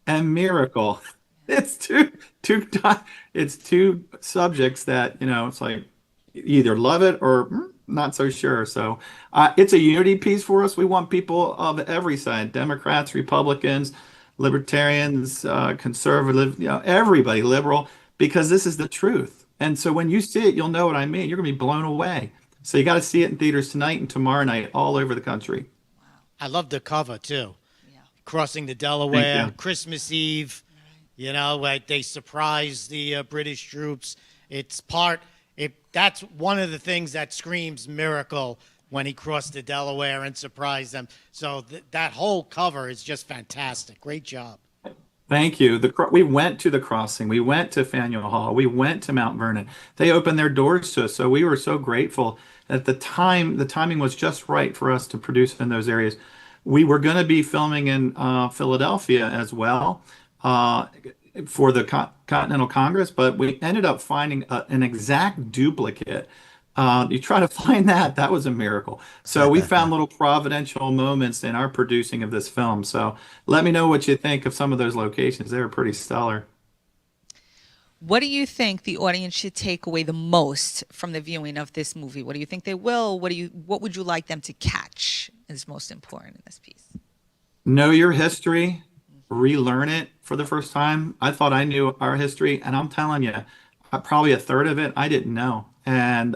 [SPEAKER 5] and miracle. It's two subjects that, it's like you either love it or not so sure. So it's a unity piece for us. We want people of every side, Democrats, Republicans, libertarians, conservative, everybody, liberal, because this is the truth. And so when you see it, you'll know what I mean. You're going to be blown away. So you got to see it in theaters tonight and tomorrow night all over the country.
[SPEAKER 2] I love the cover too. Crossing the Delaware, Christmas Eve, like they surprise the British troops. That's one of the things that screams miracle, when he crossed the Delaware and surprised them. So that whole cover is just fantastic. Great job.
[SPEAKER 5] Thank you. We went to the crossing. We went to Faneuil Hall. We went to Mount Vernon. They opened their doors to us. So we were so grateful. At the timing was just right for us to produce in those areas. We were going to be filming in Philadelphia as well for the Continental Congress, but we ended up finding an exact duplicate. You try to find that was a miracle. So we found little providential moments in our producing of this film. So let me know what you think of some of those locations. They were pretty stellar.
[SPEAKER 1] What do you think the audience should take away the most from the viewing of this movie? What do you think they will? What would you like them to catch is most important in this piece?
[SPEAKER 5] Know your history, relearn it for the first time. I thought I knew our history, and I'm telling you, probably a third of it I didn't know. And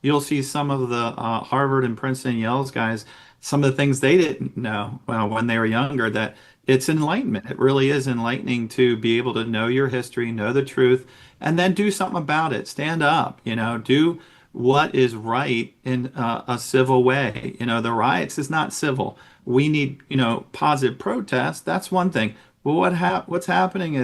[SPEAKER 5] you'll see some of the Harvard and Princeton, Yale's guys, some of the things they didn't know when they were younger, that it's enlightenment. It really is enlightening to be able to know your history, know the truth, and then do something about it. Stand up, do what is right in a civil way. The riots is not civil. We need, positive protest. That's one thing. Well, what's happening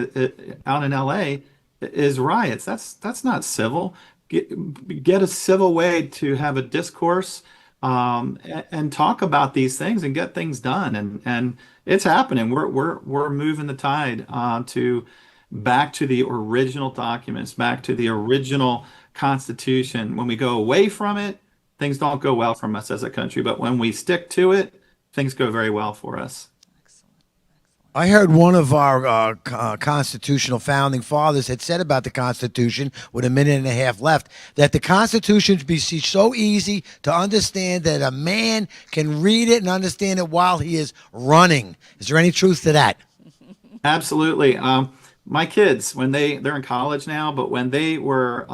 [SPEAKER 5] out in LA is riots. That's not civil. Get a civil way to have a discourse and talk about these things and get things done. And it's happening. We're moving the tide to back to the original documents, back to the original Constitution. When we go away from it, things don't go well from us as a country. But when we stick to it, things go very well for us.
[SPEAKER 3] I heard one of our constitutional founding fathers had said about the Constitution, with a minute and a half left, that the Constitution should be so easy to understand that a man can read it and understand it while he is running. Is there any truth to that?
[SPEAKER 5] Absolutely. My kids, when they're in college now, but when they were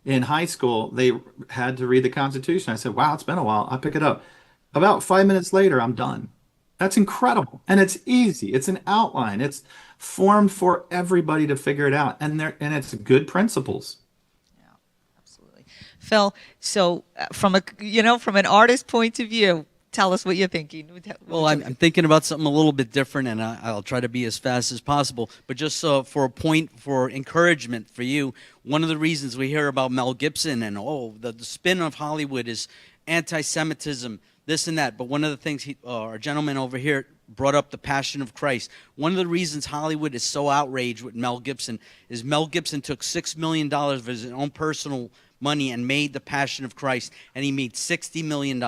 [SPEAKER 5] in high school, they had to read the Constitution. I said, wow, it's been a while. I'll pick it up. About 5 minutes later, I'm done. That's incredible. And it's easy. It's an outline. It's formed for everybody to figure it out. And it's good principles.
[SPEAKER 1] Yeah, absolutely. Phil, so from an artist point of view, tell us what you're thinking.
[SPEAKER 6] Well, I'm thinking about something a little bit different, and I'll try to be as fast as possible. But just for a point for encouragement for you, one of the reasons we hear about Mel Gibson and the spin of Hollywood is anti-Semitism, this and that. But one of the things our gentleman over here brought up, the Passion of Christ. One of the reasons Hollywood is so outraged with Mel Gibson is Mel Gibson took $6 million of his own personal money and made the Passion of Christ, and he made $60 million.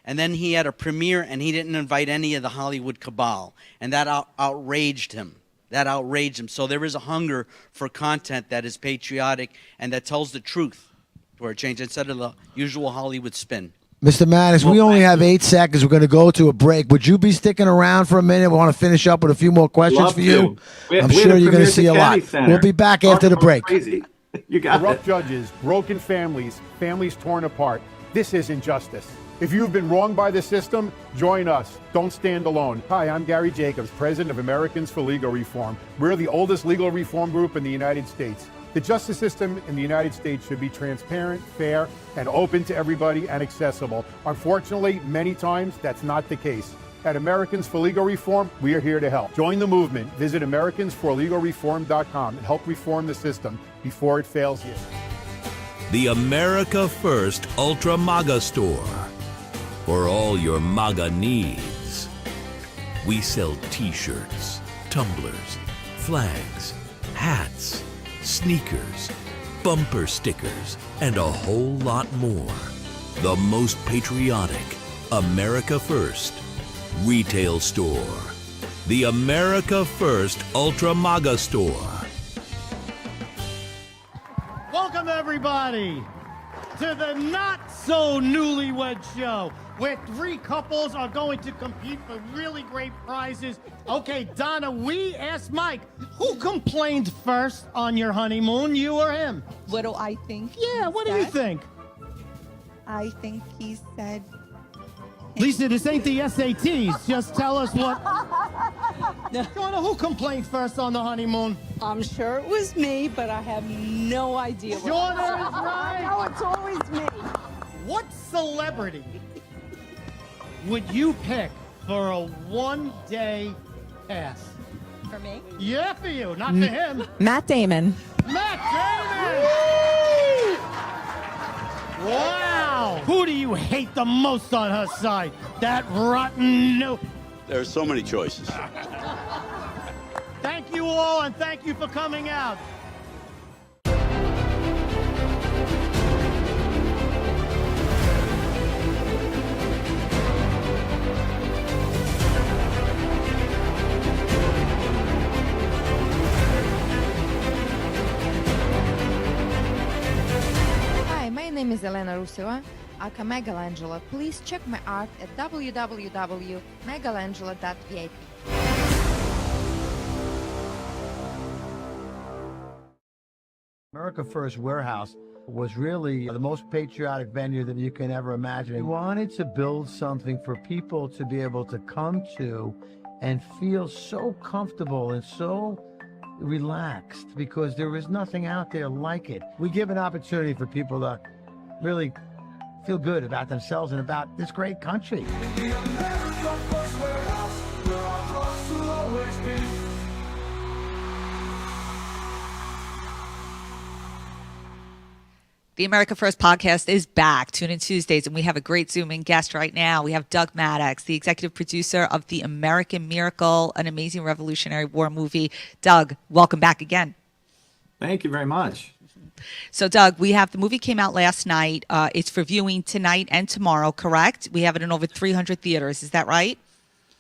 [SPEAKER 6] And then he had a premiere, and he didn't invite any of the Hollywood cabal, and that outraged him. That outraged him. So there is a hunger for content that is patriotic and that tells the truth for a change instead of the usual Hollywood spin.
[SPEAKER 3] Mr. Maddox, we only have 8 seconds. We're going to go to a break. Would you be sticking around for a minute? We want to finish up with a few more questions for you. I'm sure you're going to see a lot. We'll be back after the break.
[SPEAKER 5] You got
[SPEAKER 7] corrupt judges, broken families, families torn apart. This is injustice. If you've been wronged by the system, join us. Don't stand alone. Hi, I'm Gary Jacobs, president of Americans for Legal Reform. We're the oldest legal reform group in the United States. The justice system in the United States should be transparent, fair, and open to everybody and accessible. Unfortunately, many times that's not the case. At Americans for Legal Reform, we are here to help. Join the movement. Visit AmericansForLegalReform.com and help reform the system before it fails you.
[SPEAKER 9] The America First Ultra MAGA Store. For all your MAGA needs. We sell t-shirts, tumblers, flags, hats, sneakers, bumper stickers, and a whole lot more. The most patriotic America First retail store. The America First Ultra MAGA Store.
[SPEAKER 2] Welcome, everybody, to the Not So Newlywed Show, where 3 couples are going to compete for really great prizes. Okay, Donna, we asked Mike, who complained first on your honeymoon, you or him?
[SPEAKER 1] What do I think?
[SPEAKER 2] Yeah, what do you think?
[SPEAKER 1] I think he said...
[SPEAKER 2] Lisa, this ain't the SATs. Just tell us what... Donna, who complained first on the honeymoon?
[SPEAKER 10] I'm sure it was me, but I have no idea.
[SPEAKER 2] Donna is right.
[SPEAKER 10] No, it's always me.
[SPEAKER 2] What celebrity would you pick for a one-day pass?
[SPEAKER 10] For me?
[SPEAKER 2] Yeah, for you, not for him.
[SPEAKER 10] Matt Damon.
[SPEAKER 2] Matt Damon! Wow! Who do you hate the most on her side? That rotten no...
[SPEAKER 12] There are so many choices.
[SPEAKER 2] Thank you all, and thank you for coming out.
[SPEAKER 13] Hi, my name is Elena Ruseva, aka Megalangela. Please check my art at www.megalangela.vip.
[SPEAKER 3] America First Warehouse was really the most patriotic venue that you can ever imagine. We wanted to build something for people to be able to come to and feel so comfortable and so relaxed, because there is nothing out there like it. We give an opportunity for people to really feel good about themselves and about this great country.
[SPEAKER 1] The America First podcast is back. Tune in Tuesdays, and we have a great Zoom-in guest right now. We have Doug Maddox, the executive producer of The American Miracle, an amazing Revolutionary War movie. Doug, welcome back again.
[SPEAKER 5] Thank you very much.
[SPEAKER 1] So, Doug, the movie came out last night. It's for viewing tonight and tomorrow, correct? We have it in over 300 theaters. Is that right?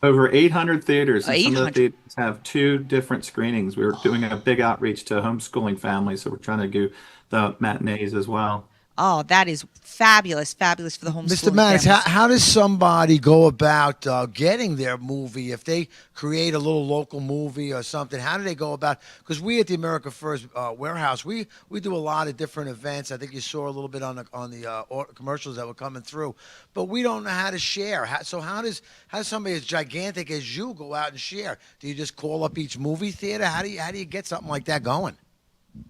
[SPEAKER 5] Over 800 theaters. And some of
[SPEAKER 1] 800.
[SPEAKER 5] the theaters have 2 different screenings. We're doing a big outreach to homeschooling families, so we're trying to do the matinees as well.
[SPEAKER 1] Oh, that is fabulous for the homeschooling
[SPEAKER 3] Mr. Maddox,
[SPEAKER 1] families.
[SPEAKER 3] how does somebody go about getting their movie? If they create a little local movie or something, how do they go about? Because we at the America First Warehouse, we do a lot of different events. I think you saw a little bit on the commercials that were coming through, but we don't know how to share. So how does somebody as gigantic as you go out and share? Do you just call up each movie theater? How do you get something like that going?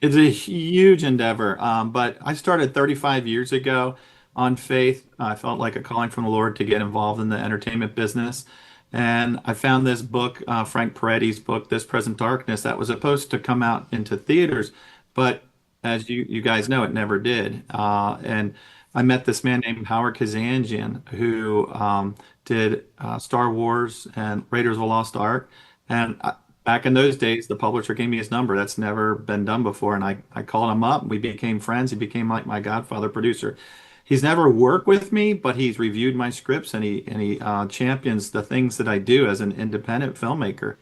[SPEAKER 5] It's a huge endeavor, but I started 35 years ago on faith. I felt like a calling from the Lord to get involved in the entertainment business. And I found this book, Frank Peretti's book, This Present Darkness, that was supposed to come out into theaters. But as you guys know, it never did. And I met this man named Howard Kazanjian who did Star Wars and Raiders of the Lost Ark. And back in those days, the publisher gave me his number. That's never been done before. And I called him up. We became friends. He became like my godfather producer. He's never worked with me, but he's reviewed my scripts and he champions the things that I do as an independent filmmaker.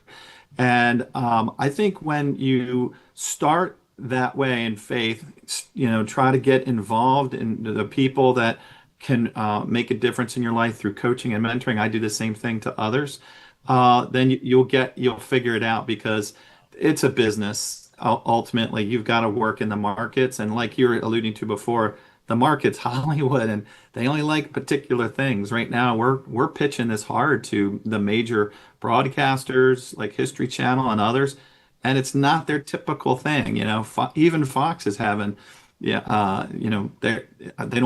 [SPEAKER 5] And I think when you start that way in faith, try to get involved in the people that can make a difference in your life through coaching and mentoring. I do the same thing to others. Then you'll figure it out, because it's a business. Ultimately, you've got to work in the markets, and like you were alluding to before, the market's Hollywood, and they only like particular things. Right now, we're pitching this hard to the major broadcasters like History Channel and others, and it's not their typical thing. Even Fox is having. They don't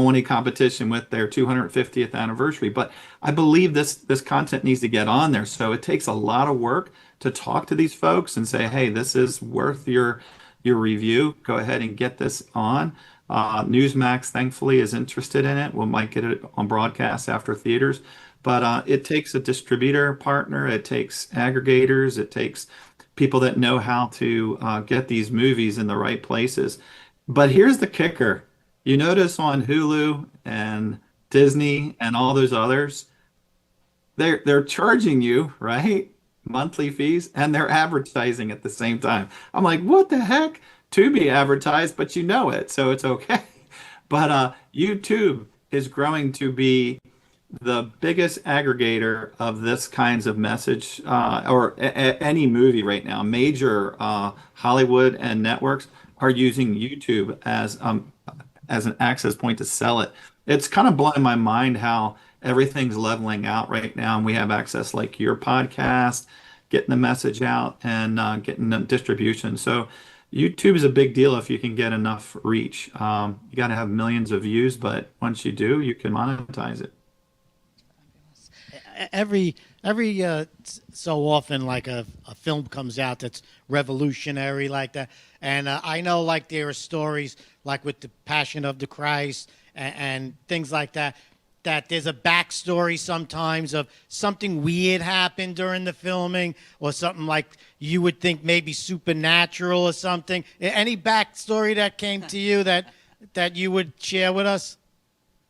[SPEAKER 5] want any competition with their 250th anniversary. But I believe this content needs to get on there. So it takes a lot of work to talk to these folks and say, hey, this is worth your review. Go ahead and get this on. Newsmax, thankfully, is interested in it. We might get it on broadcast after theaters. But it takes a distributor partner. It takes aggregators. It takes people that know how to get these movies in the right places. But here's the kicker. You notice on Hulu and Disney and all those others, they're charging you, right? Monthly fees, and they're advertising at the same time. I'm like, what the heck? Tubi advertised, but you know it, so it's okay. But YouTube is growing to be the biggest aggregator of this kinds of message, or any movie right now. Major Hollywood and networks are using YouTube as an access point to sell it. It's kind of blowing my mind how everything's leveling out right now, and we have access like your podcast, getting the message out, and getting the distribution. So YouTube is a big deal if you can get enough reach. You got to have millions of views, but once you do, you can monetize it.
[SPEAKER 2] Every so often, like a film comes out that's revolutionary like that, and I know like there are stories like with the Passion of the Christ and things like that, that there's a backstory sometimes of something weird happened during the filming, or something like you would think maybe supernatural or something. Any backstory that came to you that you would share with us?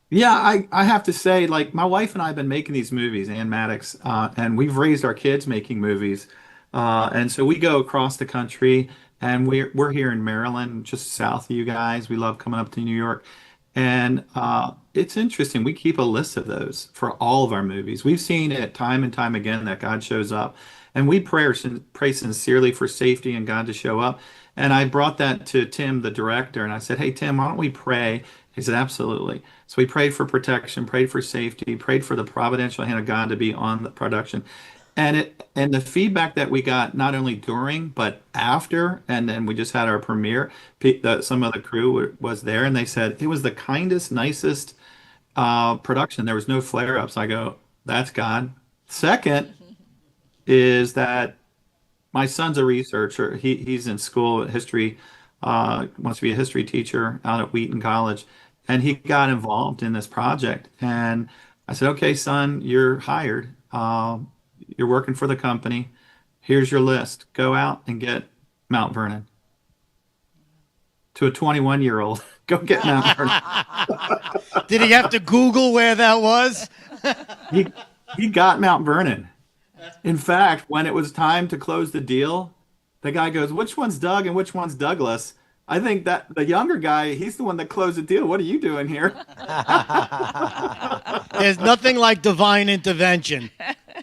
[SPEAKER 5] Yeah, I have to say, like, my wife and I have been making these movies, Ann Maddox, and we've raised our kids making movies. And so we go across the country, and we're here in Maryland, just south of you guys. We love coming up to New York. And it's interesting. We keep a list of those for all of our movies. We've seen it time and time again that God shows up. And we pray sincerely for safety and God to show up. And I brought that to Tim, the director, and I said, hey, Tim, why don't we pray? He said, absolutely. So we prayed for protection, prayed for safety, prayed for the providential hand of God to be on the production. And the feedback that we got, not only during, but after, and then we just had our premiere, some of the crew was there, and they said, it was the kindest, nicest production. There was no flare-ups. I go, that's God. Second is that my son's a researcher. He's in school, history wants to be a history teacher out at Wheaton College. And he got involved in this project. And I said, okay, son, you're hired. You're working for the company. Here's your list. Go out and get Mount Vernon. To a 21-year-old, go get Mount Vernon.
[SPEAKER 2] Did he have to Google where that was?
[SPEAKER 5] He got Mount Vernon. In fact, when it was time to close the deal, the guy goes, which one's Doug and which one's Douglas? I think that the younger guy, he's the one that closed the deal. What are you doing here?
[SPEAKER 2] There's nothing like divine intervention.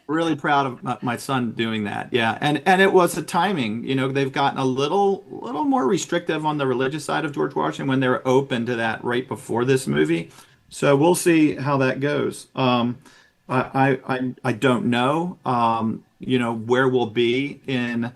[SPEAKER 5] Really proud of my son doing that. Yeah. And it was the timing. You know, they've gotten a little more restrictive on the religious side of George Washington when they were open to that right before this movie. So we'll see how that goes. I don't know, you know, where we'll be in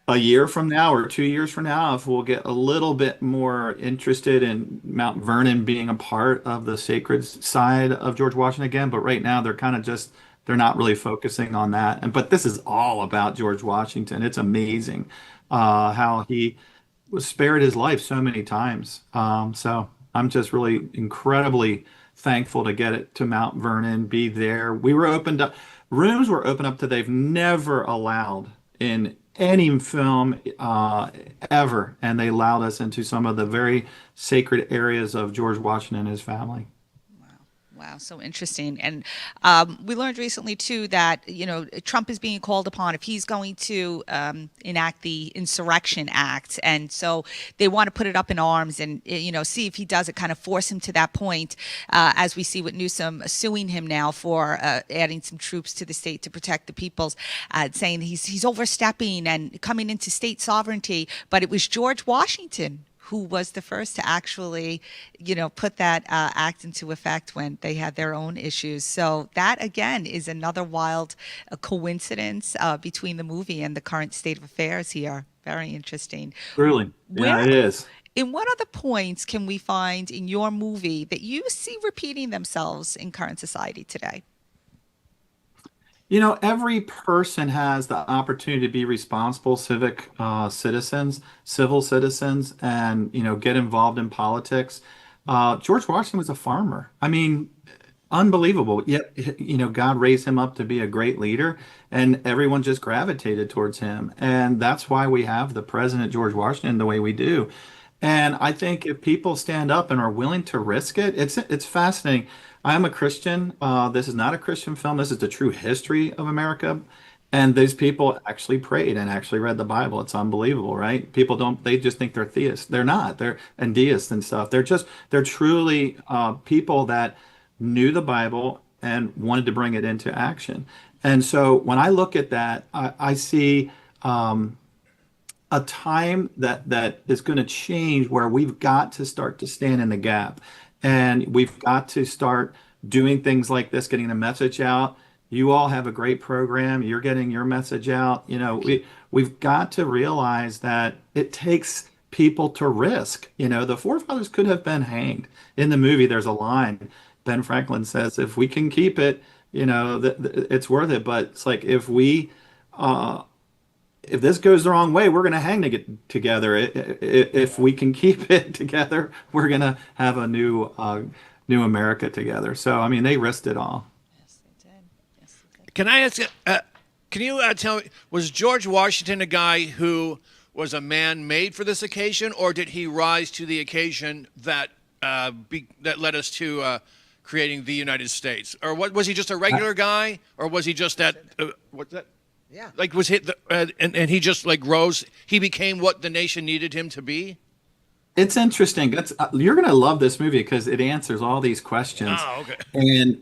[SPEAKER 5] a year from now or 2 years from now, if we'll get a little bit more interested in Mount Vernon being a part of the sacred side of George Washington again. But right now they're kind of just, they're not really focusing on that. But this is all about George Washington. It's amazing how he was spared his life so many times. So I'm just really incredibly thankful to get it to Mount Vernon, be there. We were opened up, rooms were opened up to they've never allowed in any film ever, and they allowed us into some of the very sacred areas of George Washington and his family.
[SPEAKER 1] Wow, so interesting. And we learned recently, too, that, you know, Trump is being called upon if he's going to enact the Insurrection Act. And so they want to put it up in arms and, you know, see if he does it, kind of force him to that point, as we see with Newsom suing him now for adding some troops to the state to protect the peoples, saying he's overstepping and coming into state sovereignty. But it was George Washington who was the first to actually, you know, put that act into effect when they had their own issues. So that, again, is another wild coincidence between the movie and the current state of affairs here. Very interesting.
[SPEAKER 5] Really? Yeah, it is.
[SPEAKER 1] In what other points can we find in your movie that you see repeating themselves in current society today?
[SPEAKER 5] You know, every person has the opportunity to be responsible civic citizens, civil citizens, and, you know, get involved in politics. George Washington was a farmer. I mean, unbelievable. Yet, you know, God raised him up to be a great leader, and everyone just gravitated towards him. And that's why we have the President George Washington the way we do. And I think if people stand up and are willing to risk it, it's fascinating. I am a Christian. This is not a Christian film. This is the true history of America. And these people actually prayed and actually read the Bible. It's unbelievable, right? People don't, they just think they're theists. They're not. They're and deists and stuff. They're truly people that knew the Bible and wanted to bring it into action. And so when I look at that, I see a time that is going to change where we've got to start to stand in the gap. And we've got to start doing things like this, getting the message out. You all have a great program. You're getting your message out. You know, we've got to realize that it takes people to risk. You know, the forefathers could have been hanged. In the movie, there's a line. Ben Franklin says, if we can keep it, you know, it's worth it. But it's like, if this goes the wrong way, we're going to hang together. If we can keep it together, we're going to have a new America together. So, I mean, they risked it all.
[SPEAKER 1] Yes, they did. Yes, they did.
[SPEAKER 4] Can I ask, can you tell me, was George Washington a guy who was a man made for this occasion, or did he rise to the occasion that that led us to creating the United States? Or was he just a regular guy, or was he just that, what's that?
[SPEAKER 3] Yeah.
[SPEAKER 4] Like, was he, and he just like rose, he became what the nation needed him to be?
[SPEAKER 5] It's interesting. You're going to love this movie because it answers all these questions.
[SPEAKER 4] Oh, okay.
[SPEAKER 5] And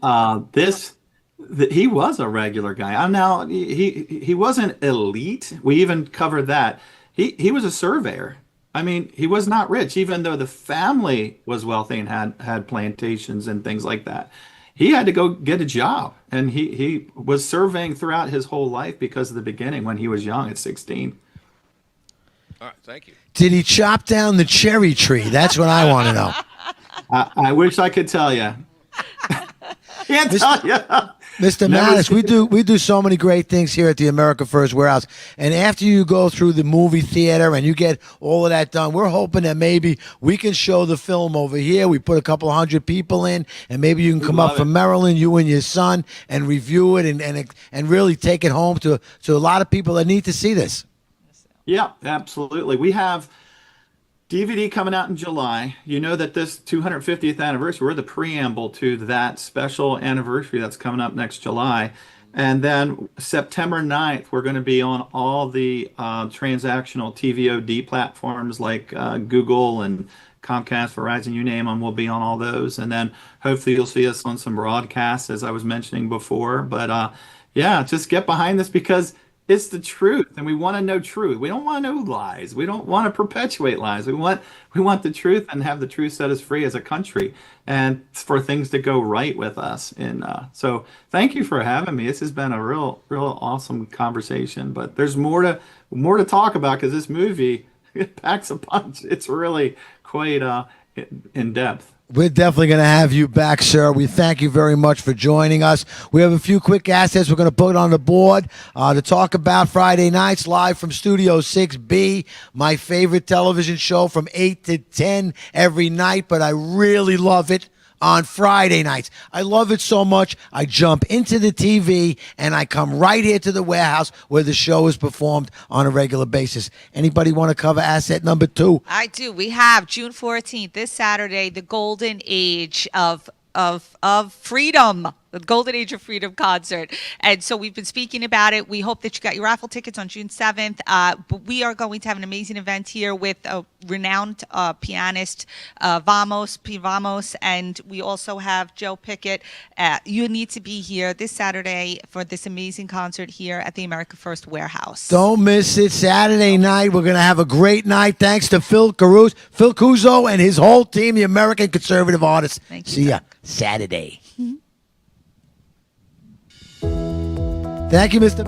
[SPEAKER 5] he was a regular guy. Now, he wasn't elite. We even covered that. He was a surveyor. I mean, he was not rich, even though the family was wealthy and had plantations and things like that. He had to go get a job, and he was surveying throughout his whole life because of the beginning when he was young at 16.
[SPEAKER 4] All right, thank you.
[SPEAKER 3] Did he chop down the cherry tree? That's what I want to know.
[SPEAKER 5] I wish I could tell you. Can't tell you.
[SPEAKER 3] Mr.
[SPEAKER 5] Never
[SPEAKER 3] Mattis,
[SPEAKER 5] seen
[SPEAKER 3] we do so many great things here at the America First Warehouse. And after you go through the movie theater and you get all of that done, we're hoping that maybe we can show the film over here. We put a couple 100 people in, and maybe you can come up from Maryland, you and your son, and review it and really take it home to a lot of people that need to see this.
[SPEAKER 5] Yeah, absolutely. We have DVD coming out in July. You know that this 250th anniversary, we're the preamble to that special anniversary that's coming up next July. And then September 9th, we're going to be on all the transactional TVOD platforms like Google and Comcast, Verizon, you name them, we'll be on all those. And then hopefully you'll see us on some broadcasts, as I was mentioning before. But yeah, just get behind this because it's the truth, and we want to know truth. We don't want to know lies. We don't want to perpetuate lies. We want the truth and have the truth set us free as a country, and for things to go right with us. And so, thank you for having me. This has been a real awesome conversation. But there's more to talk about because this movie it packs a punch. It's really quite in depth.
[SPEAKER 3] We're definitely going to have you back, sir. We thank you very much for joining us. We have a few quick assets we're going to put on the board to talk about Friday nights live from Studio 6B, my favorite television show from 8 to 10 every night, but I really love it on Friday nights. I love it so much, I jump into the TV and I come right here to the warehouse where the show is performed on a regular basis. Anybody want to cover asset number 2?
[SPEAKER 1] I do. We have June 14th, this Saturday, the golden age of freedom, the Golden Age of Freedom concert. And so we've been speaking about it. We hope that you got your raffle tickets on June 7th. But we are going to have an amazing event here with a renowned pianist, Vamos, and we also have Joe Pickett. You need to be here this Saturday for this amazing concert here at the America First Warehouse.
[SPEAKER 3] Don't miss it. Saturday night, we're going to have a great night. Thanks to Phil Cuso and his whole team, the American Conservative Artists. See ya Saturday. Thank you, Mr.